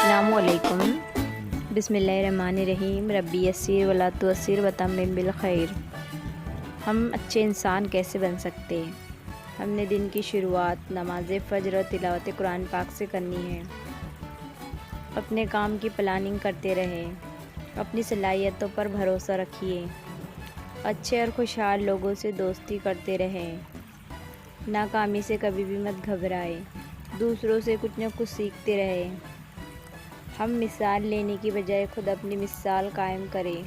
السلام علیکم۔ بسم اللہ الرحمن الرحیم۔ ربی یسر ولا تعسر وتمم بالخیر۔ ہم اچھے انسان کیسے بن سکتے ہیں؟ ہم نے دن کی شروعات نماز فجر اور تلاوت قرآن پاک سے کرنی ہے۔ اپنے کام کی پلاننگ کرتے رہیں، اپنی صلاحیتوں پر بھروسہ رکھیے، اچھے اور خوشحال لوگوں سے دوستی کرتے رہیں، ناکامی سے کبھی بھی مت گھبرائیں، دوسروں سے کچھ نہ کچھ سیکھتے رہیں۔ ہم مثال لینے کی بجائے خود اپنی مثال قائم کریں،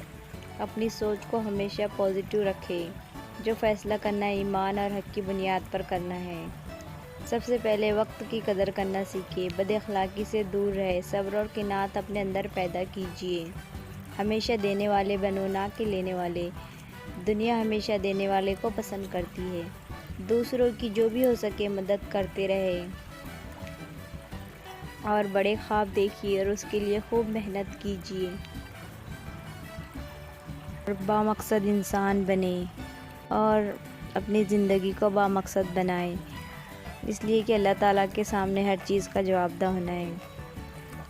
اپنی سوچ کو ہمیشہ پازیٹیو رکھیں۔ جو فیصلہ کرنا ہے ایمان اور حق کی بنیاد پر کرنا ہے۔ سب سے پہلے وقت کی قدر کرنا سیکھیں، بد اخلاقی سے دور رہیں، صبر اور قناعت اپنے اندر پیدا کیجیے۔ ہمیشہ دینے والے بنو، نہ کہ لینے والے۔ دنیا ہمیشہ دینے والے کو پسند کرتی ہے۔ دوسروں کی جو بھی ہو سکے مدد کرتے رہیں اور بڑے خواب دیکھیے اور اس کے لیے خوب محنت کیجیے اور بامقصد انسان بنیں اور اپنی زندگی کو بامقصد بنائیں، اس لیے کہ اللہ تعالیٰ کے سامنے ہر چیز کا جواب دہ ہونا ہے۔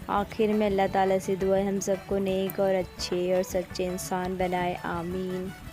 آخر میں اللہ تعالیٰ سے دعا ہے ہم سب کو نیک اور اچھے اور سچے انسان بنائے، آمین۔